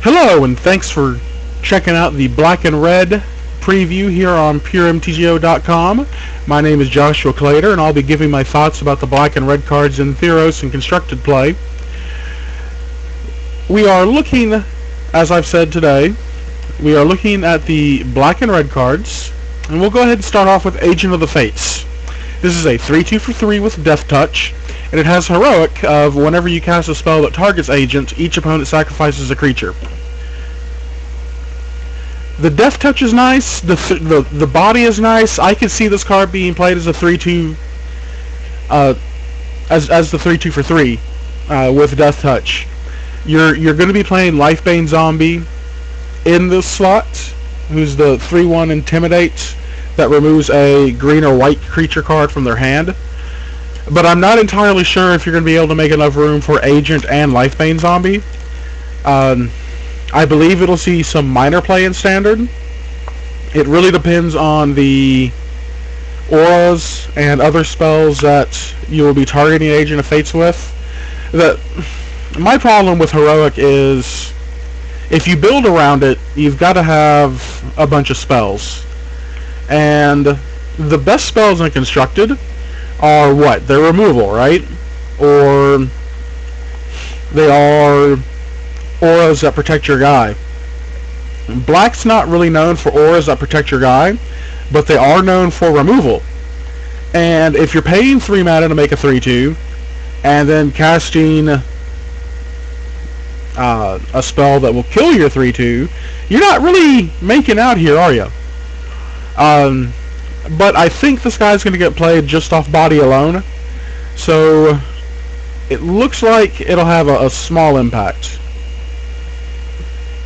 Hello, and thanks for checking out the Black and Red preview here on PureMTGO.com. My name is Joshua Claytor, and I'll be giving my thoughts about the Black and Red cards in Theros and Constructed Play. We are looking, as I've said today, we are looking at the Black and Red cards, and we'll go ahead and start off with Agent of the Fates. This is a 3-2 for 3 with Death Touch, and it has Heroic of whenever you cast a spell that targets Agent, each opponent sacrifices a creature. The Death Touch is nice, the body is nice. I could see this card being played as a 3-2, as the 3-2 for 3 with Death Touch. You're going to be playing Lifebane Zombie in this slot, who's the 3-1 Intimidate that removes a green or white creature card from their hand. But I'm not entirely sure if you're going to be able to make enough room for Agent and Lifebane Zombie. I believe it'll see some minor play in Standard. It really depends on the auras and other spells that you will be targeting Agent of Fates with. My problem with Heroic is if you build around it, you've got to have a bunch of spells. And the best spells in Constructed are what? They're removal, right? Or they are auras that protect your guy. Black's not really known for auras that protect your guy, but they are known for removal. And if you're paying 3 mana to make a 3-2, and then casting a spell that will kill your 3-2, you're not really making out here, are you? But I think this guy's going to get played just off body alone, so it looks like it'll have a small impact.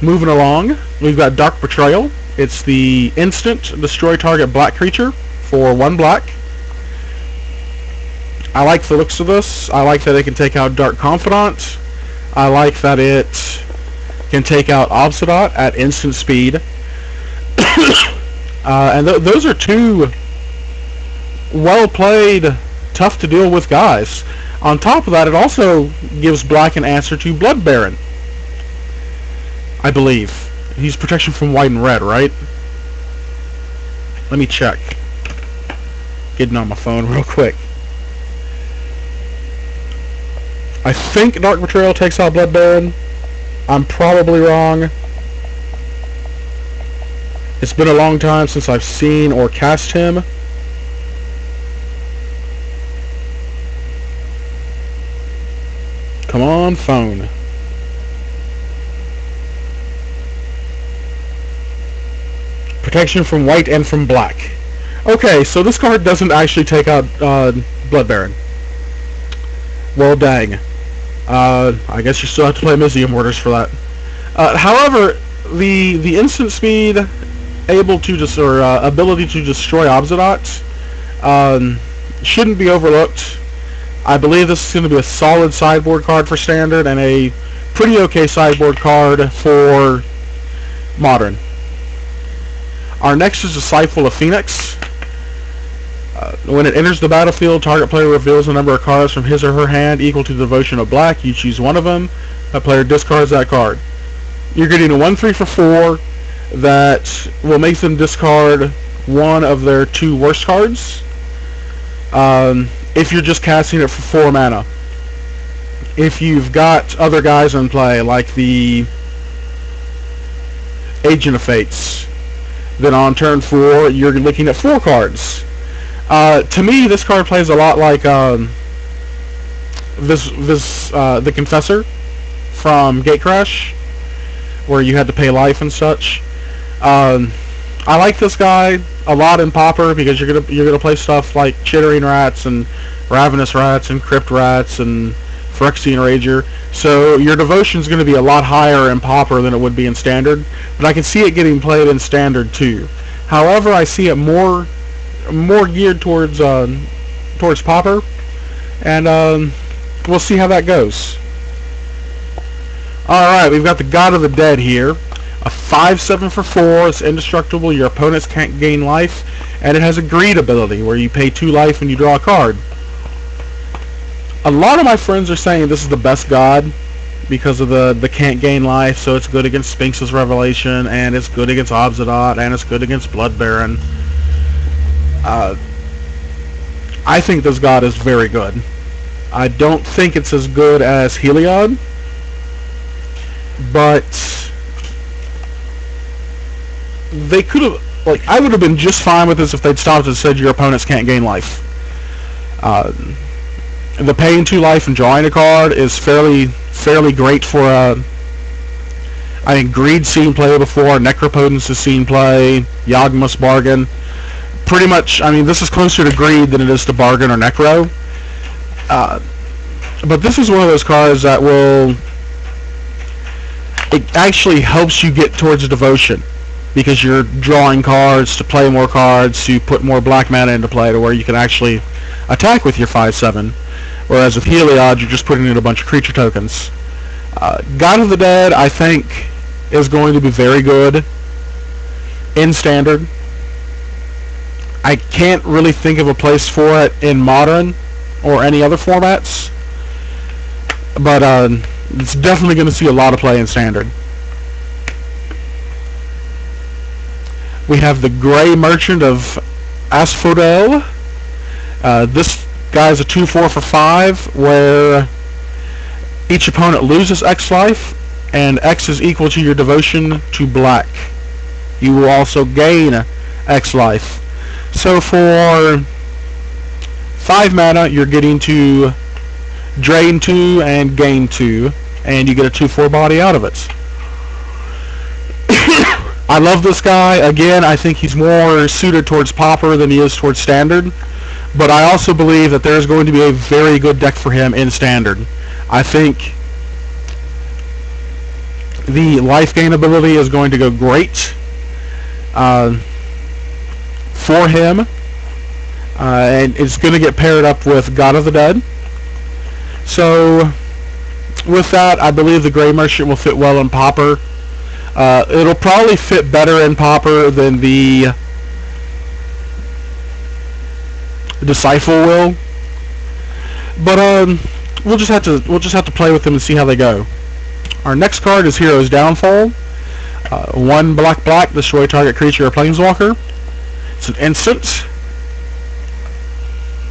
Moving along, we've got Dark Betrayal. It's the instant destroy target black creature for 1 black. I like the looks of this. I like that it can take out Dark Confidant. I like that it can take out Obsidian at instant speed. And those are two well-played, tough-to-deal-with guys. On top of that, it also gives Black an answer to Blood Baron, I believe. He's protection from white and red, right? Let me check. Getting on my phone real quick. I think Dark Betrayal takes out Blood Baron. I'm probably wrong. It's been a long time since I've seen or cast him. Come on, phone. Protection from white and from black. Okay, so this card doesn't actually take out Blood Baron. Well, dang. I guess you still have to play Mysium Orders for that. However, the instant speed ability to destroy Obsidian shouldn't be overlooked. I believe this is going to be a solid sideboard card for Standard and a pretty okay sideboard card for Modern. Our next is Disciple of Phoenix. When it enters the battlefield, target player reveals a number of cards from his or her hand equal to the devotion of black. You choose one of them. That player discards that card. You're getting a 1-3 for 4 that will make them discard one of their 2 worst cards. If you're just casting it for 4 mana. If you've got other guys in play, like the Agent of Fates, then on turn 4, you're looking at 4 cards. To me, this card plays a lot like the Confessor from Gatecrash, where you had to pay life and such. I like this guy a lot in Pauper because you're gonna play stuff like Chittering Rats and Ravenous Rats and Crypt Rats and Phyrexian Rager. So your devotion's going to be a lot higher in Pauper than it would be in Standard, but I can see it getting played in Standard too. However, I see it more geared towards Pauper, and we'll see how that goes. Alright, we've got the God of the Dead here. A 5/7 for 4. It's indestructible. Your opponents can't gain life, and it has a greed ability where you pay 2 life and you draw a card. A lot of my friends are saying this is the best god because of the can't gain life, so it's good against Sphinx's Revelation, and it's good against Obzadot, and it's good against Blood Baron. I think this god is very good. I don't think it's as good as Heliod, but they could have, like, I would have been just fine with this if they'd stopped and said your opponents can't gain life. The paying 2 life and drawing a card is fairly great for I think Greed's seen play before, Necropotence has seen play, Yawgmoth's Bargain. Pretty much, I mean, this is closer to Greed than it is to Bargain or Necro. But this is one of those cards that it actually helps you get towards Devotion, because you're drawing cards to play more cards, to put more black mana into play to where you can actually attack with your 5/7. Whereas with Heliod, you're just putting in a bunch of creature tokens. God of the Dead, I think, is going to be very good in Standard. I can't really think of a place for it in Modern or any other formats, but it's definitely going to see a lot of play in Standard. We have the Grey Merchant of Asphodel. This guy's a 2/4 for 5, where each opponent loses X life, and X is equal to your devotion to black. You will also gain X life. So for 5 mana, you're getting to drain 2 and gain 2, and you get a 2/4 body out of it. I love this guy. Again, I think he's more suited towards Pauper than he is towards Standard, but I also believe that there's going to be a very good deck for him in Standard. I think the life gain ability is going to go great for him, and it's going to get paired up with God of the Dead. So with that, I believe the Grey Merchant will fit well in Pauper. It'll probably fit better in Pauper than the Disciple will, but we'll just have to play with them and see how they go. Our next card is Hero's Downfall. 1 black, destroy target creature or planeswalker. It's an instant.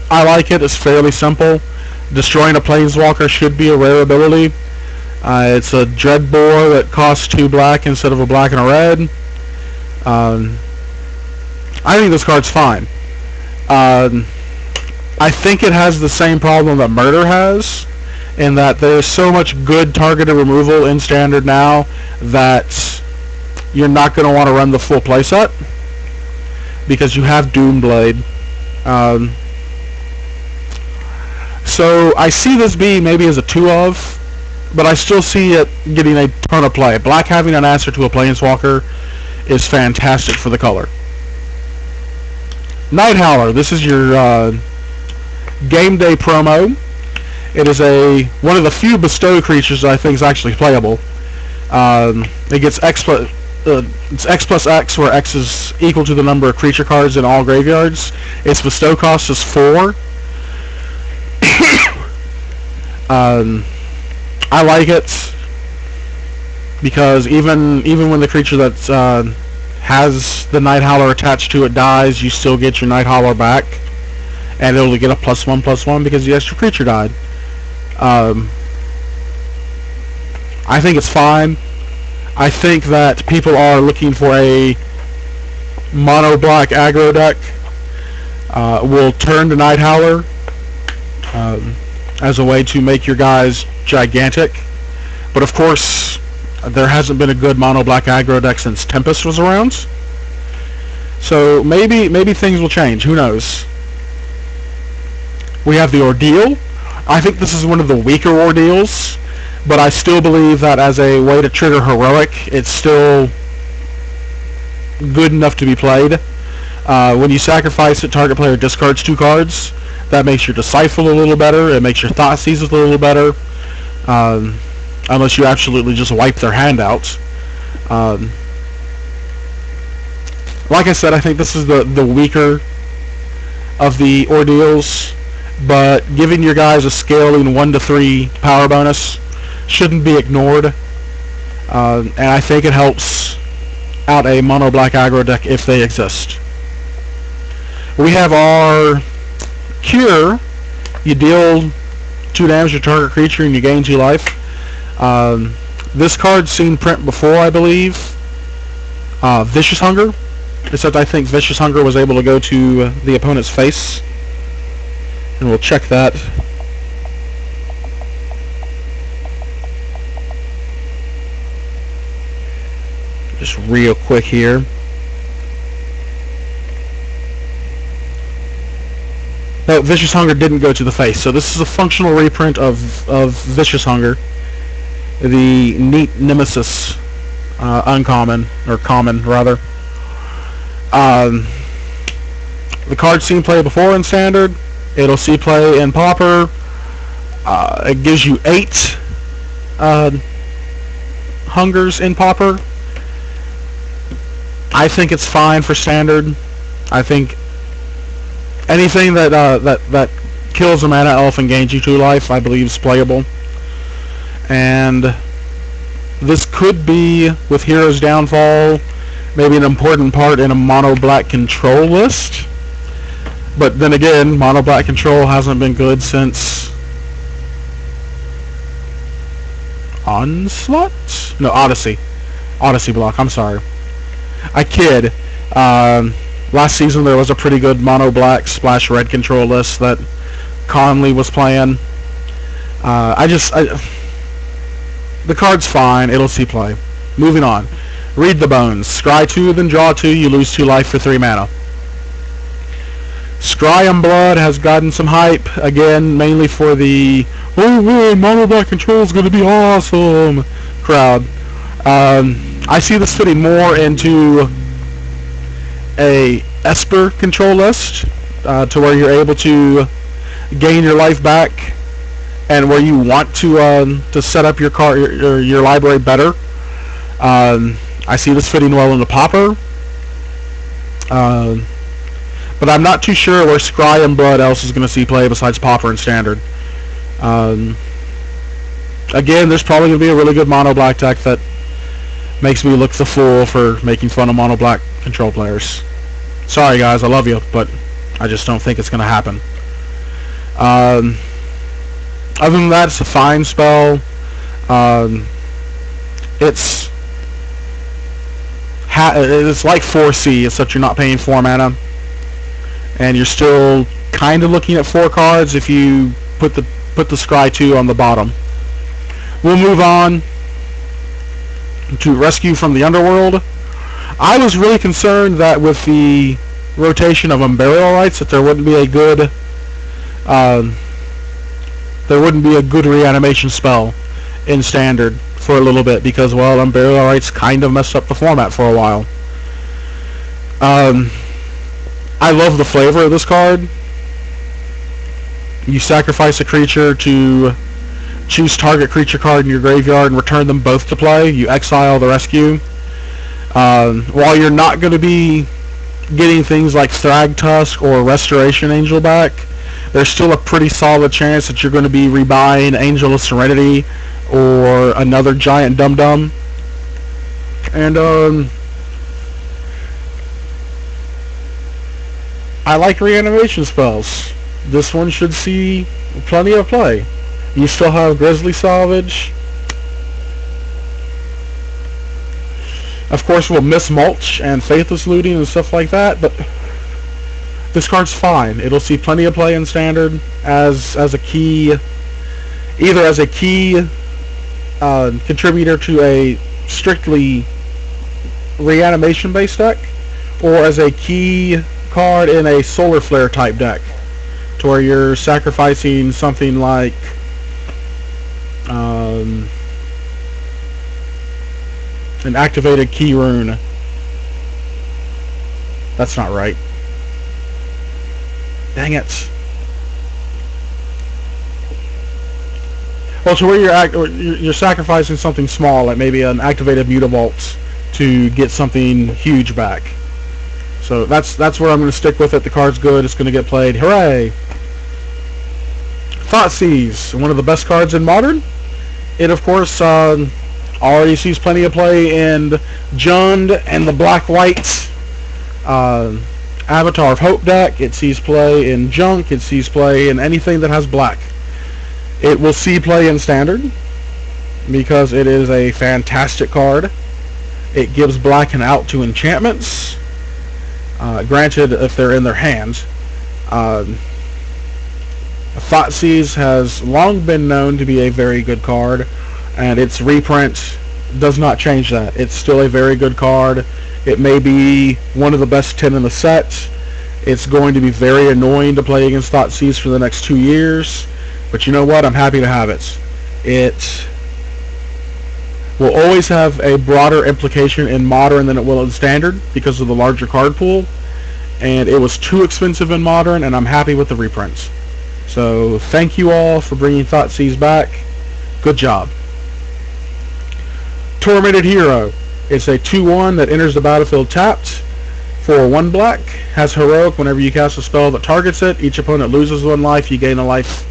I like it. It's fairly simple. Destroying a planeswalker should be a rare ability. It's a Dreadbore that costs 2 black instead of a black and a red. I think this card's fine. I think it has the same problem that Murder has, in that there's so much good targeted removal in Standard now that you're not going to want to run the full playset, because you have Doomblade. So I see this being maybe as a 2-of, but I still see it getting a ton of play. Black having an answer to a Planeswalker is fantastic for the color. Night Howler, this is your game day promo. It is one of the few bestow creatures that I think is actually playable. It gets it's X plus X, where X is equal to the number of creature cards in all graveyards. Its bestow cost is 4. I like it because even when the creature that has the Night Howler attached to it dies, you still get your Night Howler back, and it'll get a +1/+1 because the extra creature died. I think it's fine. I think that people are looking for a mono black aggro deck. Will turn to Night Howler as a way to make your guys gigantic. But of course, there hasn't been a good mono black aggro deck since Tempest was around. So maybe things will change. Who knows? We have the Ordeal. I think this is one of the weaker Ordeals, but I still believe that as a way to trigger Heroic, it's still good enough to be played. When you sacrifice it, target player discards 2 cards. That makes your Disciple a little better. It makes your Thoughtseize a little better. Unless you absolutely just wipe their hand out. Like I said, I think this is the weaker of the Ordeals, but giving your guys a scaling 1 to 3 power bonus shouldn't be ignored. And I think it helps out a mono black aggro deck if they exist. We have our Cure. You deal 2 damage to target creature and you gain 2 life. This card's seen print before, I believe. Vicious Hunger. Except I think Vicious Hunger was able to go to the opponent's face. And we'll check that. Just real quick here. No, Vicious Hunger didn't go to the face. So this is a functional reprint of Vicious Hunger. The neat Nemesis uncommon, or common rather. The card's seen play before in Standard. It'll see play in Pauper. It gives you 8 Hungers in Pauper. I think it's fine for Standard. I think anything that kills a mana elf and gains you 2 life, I believe is playable. And this could be, with Hero's Downfall, maybe an important part in a mono black control list. But then again, mono black control hasn't been good since Onslaught? No, Odyssey. Odyssey block, I'm sorry. I kid. Last season there was a pretty good mono black splash red control list that Conley was playing. The card's fine. It'll see play. Moving on. Read the Bones. Scry 2, then draw 2. You lose 2 life for 3 mana. Scry and Blood has gotten some hype. Again, mainly for the "oh man, mono black control is going to be awesome" crowd. I see this fitting more into a Esper control list, to where you're able to gain your life back, and where you want to set up your your library better. I see this fitting well into Pauper, but I'm not too sure where Scry and Blood else is going to see play besides Pauper and Standard. Again, there's probably going to be a really good mono black deck that makes me look the fool for making fun of mono black control players. Sorry guys, I love you, but I just don't think it's going to happen. Other than that, it's a fine spell. It's like 4C, except you're not paying 4 mana, and you're still kind of looking at 4 cards if you put the Scry 2 on the bottom. We'll move on to Rescue from the Underworld. I was really concerned that with the rotation of Unburial Rites that there wouldn't be a good reanimation spell in Standard for a little bit, because, well, Unburial Rites kind of messed up the format for a while. I love the flavor of this card. You sacrifice a creature to choose target creature card in your graveyard and return them both to play. You exile the Rescue. While you're not going to be getting things like Thragtusk or Restoration Angel back, there's still a pretty solid chance that you're going to be rebuying Angel of Serenity or another giant dum-dum. And I like reanimation spells. This one should see plenty of play. You still have Grizzly Salvage. Of course, we'll miss Mulch and Faithless Looting and stuff like that, but this card's fine. It'll see plenty of play in Standard as a key, either as a key contributor to a strictly reanimation-based deck, or as a key card in a Solar Flare type deck, to where you're sacrificing something like an activated key rune. That's not right. Dang it. Well, to where you're sacrificing something small, like maybe an activated Mutavault, to get something huge back. So that's where I'm going to stick with it. The card's good. It's going to get played. Hooray! Thoughtseize, one of the best cards in Modern. It, of course, already sees plenty of play in Jund and the Black-White uh, Avatar of Hope deck. It sees play in Junk. It sees play in anything that has black. It will see play in Standard because it is a fantastic card. It gives black an out to enchantments. Granted, if they're in their hands. Thoughtseize has long been known to be a very good card, and its reprint does not change that. It's still a very good card. It may be one of the best 10 in the set. It's going to be very annoying to play against Thoughtseize for the next 2 years, but you know what? I'm happy to have it. It will always have a broader implication in Modern than it will in Standard because of the larger card pool, and it was too expensive in Modern, and I'm happy with the reprints. So thank you all for bringing Thoughtseize back. Good job. Tormented Hero. It's a 2/1 that enters the battlefield tapped for 1 black. Has Heroic whenever you cast a spell that targets it. Each opponent loses 1 life. You gain a life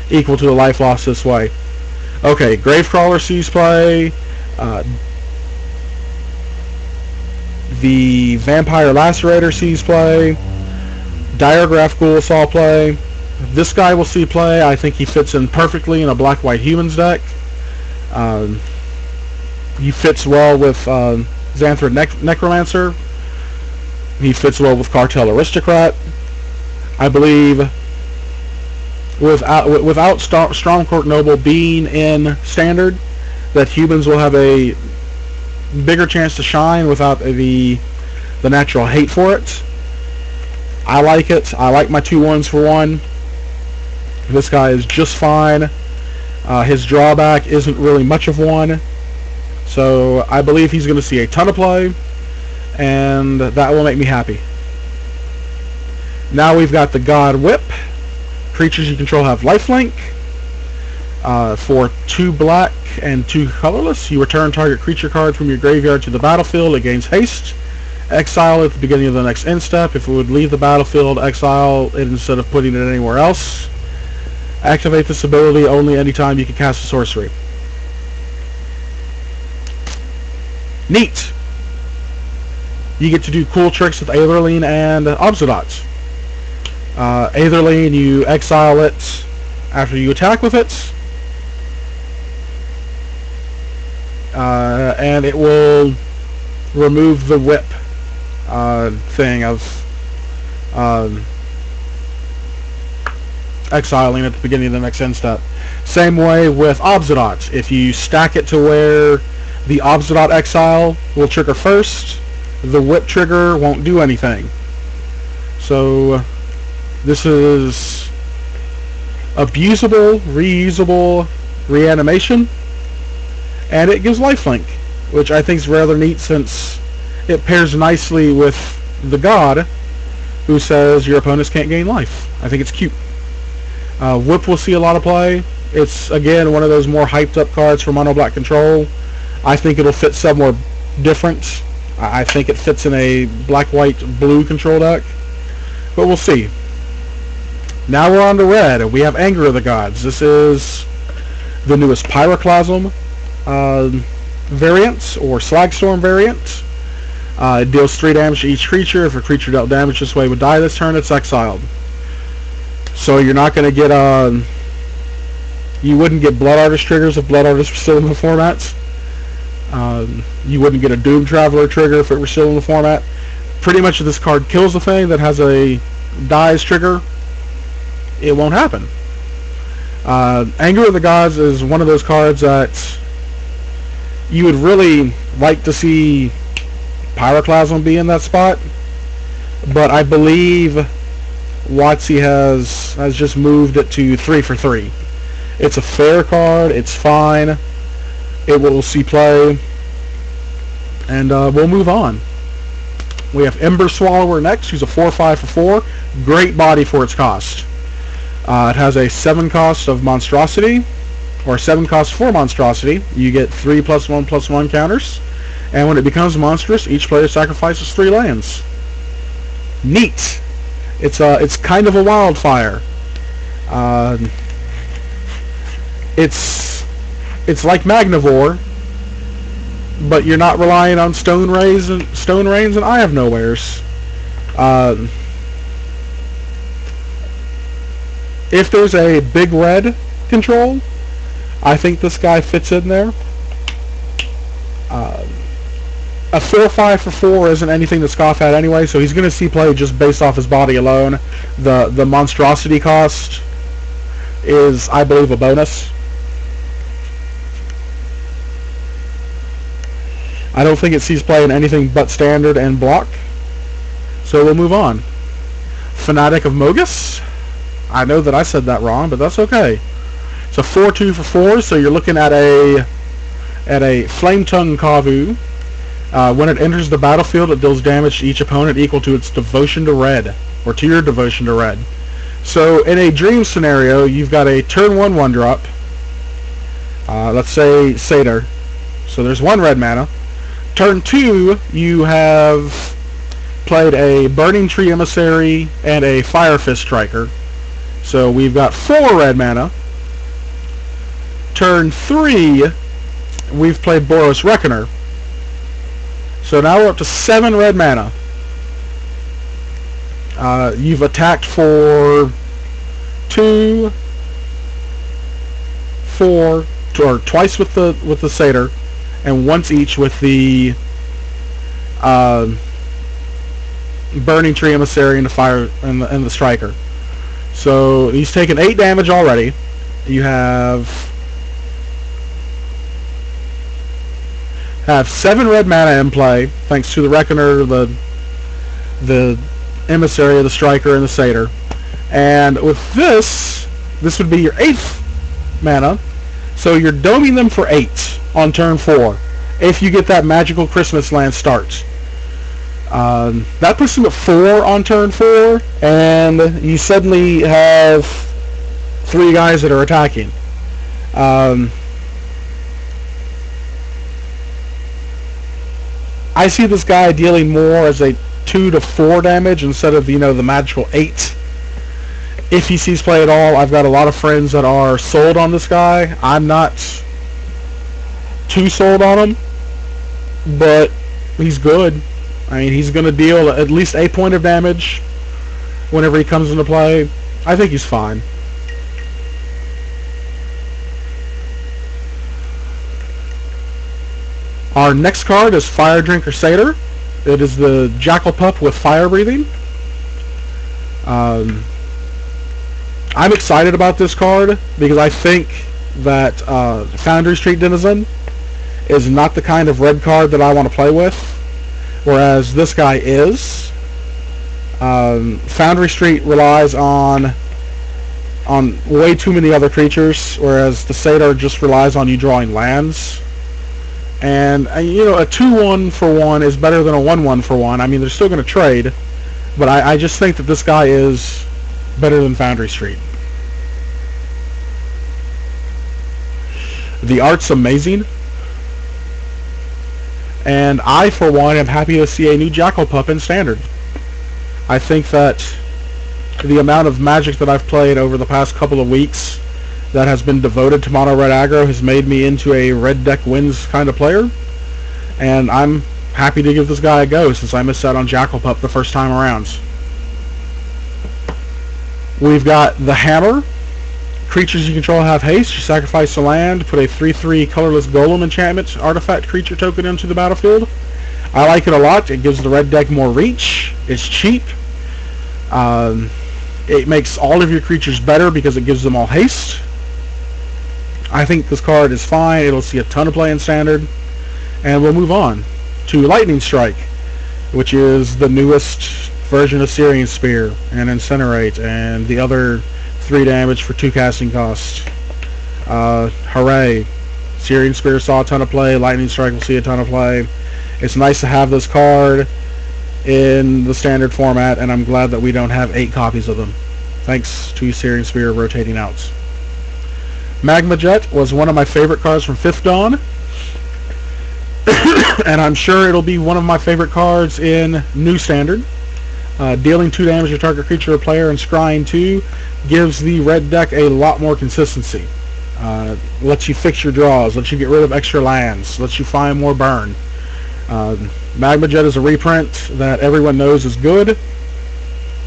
equal to a life lost this way. Okay, Gravecrawler sees play. The Vampire Lacerator sees play. Diregraph Ghoul saw play. This guy will see play. I think he fits in perfectly in a Black-White Humans deck. He fits well with Xanthrid Necromancer. He fits well with Cartel Aristocrat. I believe without Strongcourt Noble being in Standard, that humans will have a bigger chance to shine without the natural hate for it. I like it. I like my 2/1s for 1. This guy is just fine. His drawback isn't really much of one. So I believe he's going to see a ton of play, and that will make me happy. Now we've got the God Whip. Creatures you control have lifelink. For 2 black and 2 colorless, you return target creature card from your graveyard to the battlefield. It gains haste. Exile at the beginning of the next end step. If it would leave the battlefield, exile it instead of putting it anywhere else. Activate this ability only anytime you can cast a sorcery. Neat! You get to do cool tricks with Aetherline and Obsidots. Aetherline, you exile it after you attack with it. And it will remove the whip thing of exiling at the beginning of the next end step. Same way with Obsidot. If you stack it to where the Obsidot exile will trigger first, the whip trigger won't do anything. So this is abusable, reusable reanimation, and it gives lifelink, which I think is rather neat since it pairs nicely with the God, who says your opponents can't gain life. I think it's cute. Whip will see a lot of play. It's, again, one of those more hyped up cards for mono black control. I think it'll fit somewhere different. I think it fits in a black-white blue control deck, but we'll see. Now we're on to red, and we have Anger of the Gods. This is the newest Pyroclasm variant, or Slagstorm variant. It deals 3 damage to each creature. If a creature dealt damage this way would die this turn, it's exiled. So you're not going to get you wouldn't get Blood Artist triggers if Blood Artists were still in the format. You wouldn't get a Doom Traveler trigger if it were still in the format. Pretty much if this card kills the thing that has a dies trigger, it won't happen. Anger of the Gods is one of those cards that you would really like to see Pyroclasm be in that spot, but I believe WotC has just moved it to 3 for 3. It's a fair card. It's fine. It will see play, and we'll move on. We have Ember Swallower next, who's a 4/5 for 4. Great body for its cost. It has a 7 cost of Monstrosity, or 7 cost for Monstrosity. You get 3+1/+1 counters, and when it becomes monstrous, each player sacrifices 3 lands. Neat. It's kind of a wildfire. It's It's like Magnivore, but you're not relying on Stone Rains and Eye of Nowheres. If there's a big red control, I think this guy fits in there. A 4-5 for 4 isn't anything to scoff at anyway, so he's going to see play just based off his body alone. The monstrosity cost is, I believe, a bonus. I don't think it sees play in anything but standard and block. So we'll move on. Fanatic of Mogus. I know that I said that wrong, but that's okay. It's a 4-2 for 4, so you're looking at a Flame Tongue Kavu. When it enters the battlefield, it deals damage to each opponent equal to its devotion to red, or to your devotion to red. So in a dream scenario, you've got a turn 1 1-drop. Let's say Satyr. So there's 1 red mana. Turn 2, you have played a Burning Tree Emissary and a Fire Fist Striker. So we've got 4 red mana. Turn 3, we've played Boros Reckoner. So now we're up to 7 red mana. You've attacked for 2, 4, or twice with the Satyr, and once each with the Burning Tree Emissary and the Fire and the Striker. So he's taken 8 damage already. You have 7 red mana in play, thanks to the Reckoner, the Emissary, the Striker, and the Satyr. And with this would be your 8th mana. So you're doming them for 8 on turn 4, if you get that magical Christmas land start. That puts them at 4 on turn 4, and you suddenly have 3 guys that are attacking. I see this guy dealing more as a 2 to 4 damage instead of, the magical 8. If he sees play at all, I've got a lot of friends that are sold on this guy. I'm not too sold on him, but he's good. I mean, he's going to deal at least a point of damage whenever he comes into play. I think he's fine. Our next card is Fire Drinker Satyr. It is the Jackal Pup with fire breathing. I'm excited about this card because I think that Foundry Street Denizen is not the kind of red card that I want to play with, whereas this guy is. Foundry Street relies on way too many other creatures, whereas the Satyr just relies on you drawing lands. And a 2-1 for 1 is better than a 1-1 for 1. I mean, they're still going to trade, but I just think that this guy is better than Foundry Street. The art's amazing, and I, for one, am happy to see a new Jackal Pup in Standard. I think that the amount of Magic that I've played over the past couple of weeks that has been devoted to mono red aggro has made me into a red deck wins kind of player, and I'm happy to give this guy a go since I missed out on Jackal Pup the first time around. We've got the Hammer. Creatures you control have haste. You sacrifice a land, put a 3/3 colorless golem enchantment artifact creature token into the battlefield. I like it a lot. It gives the red deck more reach. It's cheap. It makes all of your creatures better because it gives them all haste. I think this card is fine. It'll see a ton of play in Standard. And we'll move on to Lightning Strike, which is the newest version of Syrian Spear and Incinerate and the other 3 damage for 2 casting cost. Hooray. Syrian Spear saw a ton of play. Lightning Strike will see a ton of play. It's nice to have this card in the Standard format, and I'm glad that we don't have 8 copies of them, thanks to Syrian Spear rotating out. Magma Jet was one of my favorite cards from 5th Dawn, and I'm sure it'll be one of my favorite cards in New Standard. Dealing 2 damage to target creature or player and scrying 2 gives the red deck a lot more consistency. Lets you fix your draws, lets you get rid of extra lands, lets you find more burn. Magma Jet is a reprint that everyone knows is good.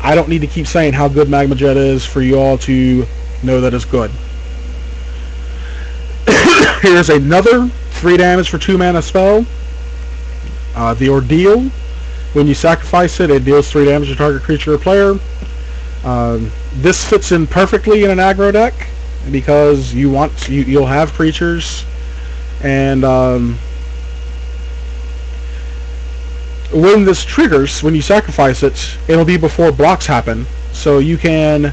I don't need to keep saying how good Magma Jet is for you all to know that it's good. Here's another 3 damage for 2 mana spell. The Ordeal. When you sacrifice it, it deals 3 damage to target creature or player. This fits in perfectly in an aggro deck because you'll have creatures, and when this triggers, when you sacrifice it, it'll be before blocks happen. So you can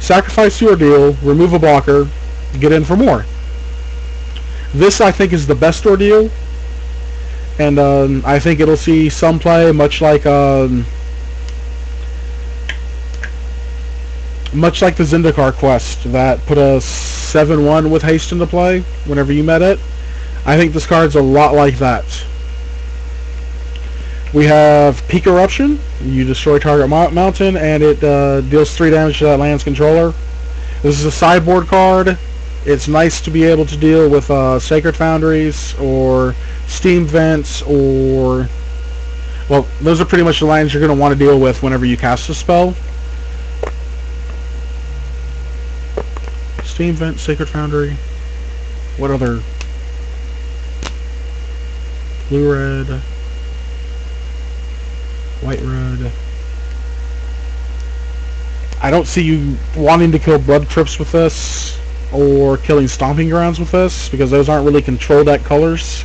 sacrifice the Ordeal, remove a blocker, get in for more. This, I think, is the best Ordeal, and I think it'll see some play, much like the Zendikar quest that put a 7/1 with haste into play whenever you met it. I think this card's a lot like that. We have Peak Eruption. You destroy target mountain, and it deals 3 damage to that land's controller. This is a sideboard card. It's nice to be able to deal with Sacred Foundries or Steam Vents, or... well, those are pretty much the lands you're going to want to deal with whenever you cast a spell. Steam Vent, Sacred Foundry. What other? Blue-red. White-red. I don't see you wanting to kill Blood Crypts with this, or killing Stomping Grounds with this, because those aren't really control deck colors.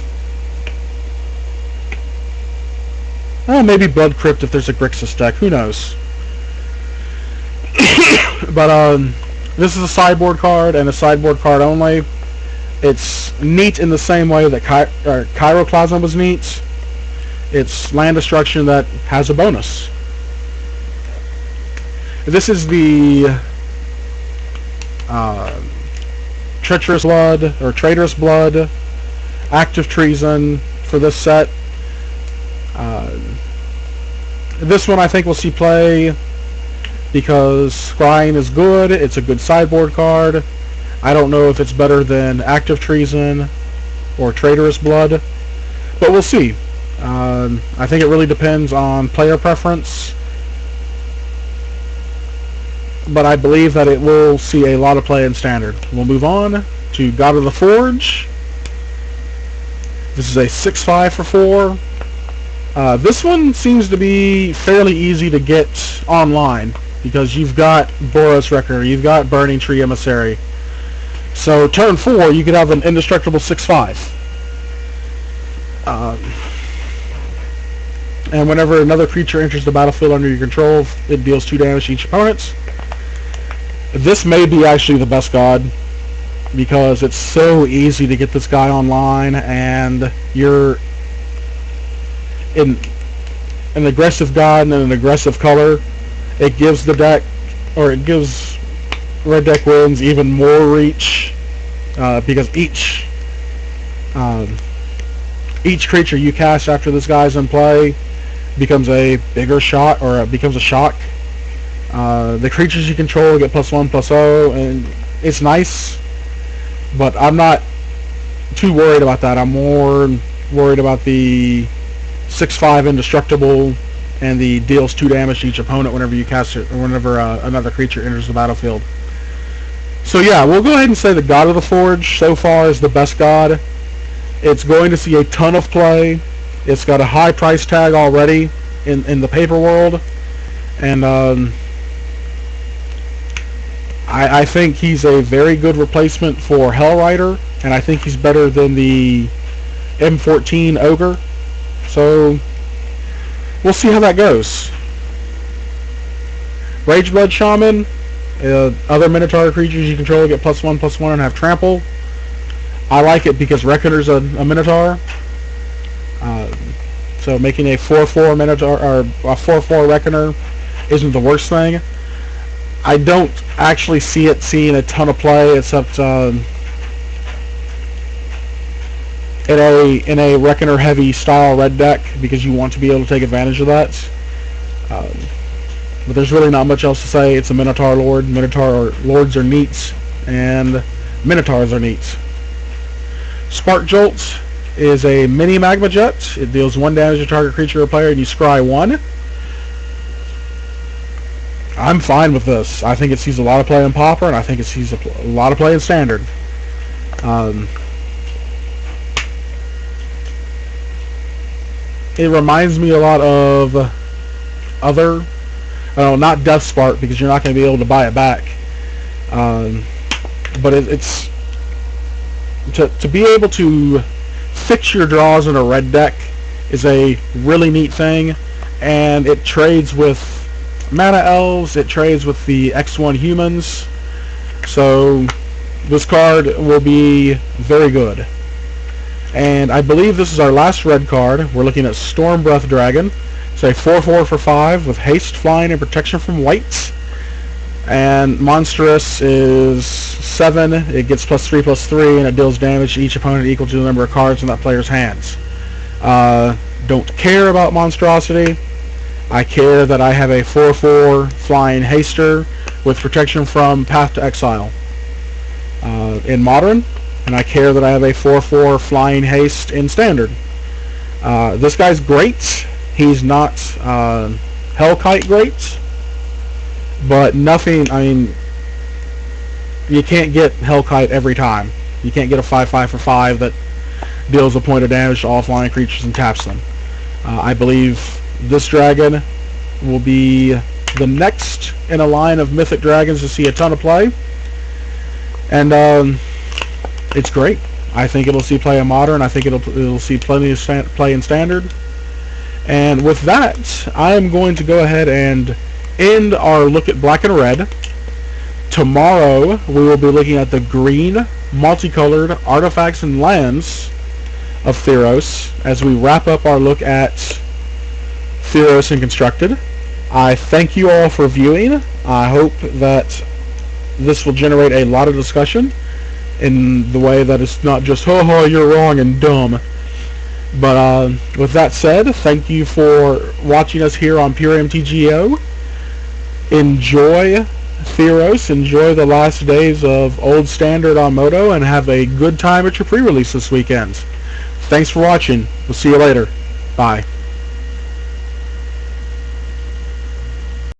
Oh, maybe Blood Crypt if there's a Grixis deck. Who knows? But this is a sideboard card, and a sideboard card only. It's neat in the same way that Chiroclasm was neat. It's land destruction that has a bonus. This is the Treacherous Blood, or Traitorous Blood, Active Treason for this set. This one I think we'll see play because Scrying is good. It's a good sideboard card. I don't know if it's better than Active Treason or Traitorous Blood, but we'll see. I think it really depends on player preference, but I believe that it will see a lot of play in Standard. We'll move on to God of the Forge. This is a 6/5 for 4. This one seems to be fairly easy to get online because you've got Boros Reckoner, you've got Burning Tree Emissary. So turn 4, you could have an indestructible 6/5. And whenever another creature enters the battlefield under your control, it deals 2 damage to each opponent. This may be actually the best god, because it's so easy to get this guy online, and you're in an aggressive god and an aggressive color. It gives the deck, or it gives Red Deck Wins even more reach, because each creature you cast after this guy's in play becomes a bigger shot, or it becomes a shock. The creatures you control get +1/+0, and it's nice, but I'm not too worried about that. I'm more worried about the 6/5 indestructible and the deals 2 damage to each opponent whenever you cast it, or whenever another creature enters the battlefield. So yeah, we'll go ahead and say the God of the Forge so far is the best god. It's going to see a ton of play. It's got a high price tag already in the paper world, and I think he's a very good replacement for Hellrider, and I think he's better than the M14 Ogre. So we'll see how that goes. Rageblood Shaman. Other Minotaur creatures you control get +1/+1 and have trample. I like it because Reckoner's a Minotaur. So making a 4/4 Minotaur, or a 4/4 Reckoner isn't the worst thing. I don't actually see it seeing a ton of play, except in a Reckoner heavy style red deck, because you want to be able to take advantage of that. But there's really not much else to say. It's a Minotaur Lord. Minotaur Lords are neat, and Minotaurs are neat. Spark Jolt is a mini magma jet. It deals 1 damage to target creature or player, and you scry 1. I'm fine with this. I think it sees a lot of play in Pauper, and I think it sees a lot of play in Standard. It reminds me a lot of other, not Death Spark, because you're not going to be able to buy it back. But it's to be able to fix your draws in a red deck is a really neat thing, and it trades with Mana Elves, it trades with the X1 humans, so this card will be very good. And I believe this is our last red card. We're looking at Storm Breath Dragon. It's a 4/4 for 5 with haste, flying, and protection from white. And Monstrous is 7. It gets +3/+3, and it deals damage to each opponent equal to the number of cards in that player's hands. Don't care about Monstrosity. I care that I have a 4/4 flying haster with protection from Path to Exile in Modern, and I care that I have a 4/4 flying haste in Standard. This guy's great. He's not Hellkite great, but nothing. I mean, you can't get Hellkite every time. You can't get a 5/5 for 5 that deals a point of damage to all flying creatures and taps them. I believe this dragon will be the next in a line of mythic dragons to see a ton of play, and it's great. I think it'll see play in Modern. I think it'll see plenty of play in Standard. And with that, I am going to go ahead and end our look at Black and Red. Tomorrow we will be looking at the green multicolored artifacts and lands of Theros as we wrap up our look at Theros and Constructed. I thank you all for viewing. I hope that this will generate a lot of discussion in the way that it's not just, ho, you're wrong and dumb. But with that said, thank you for watching us here on Pure MTGO. Enjoy Theros, enjoy the last days of Old Standard on Moto, and have a good time at your pre-release this weekend. Thanks for watching. We'll see you later. Bye.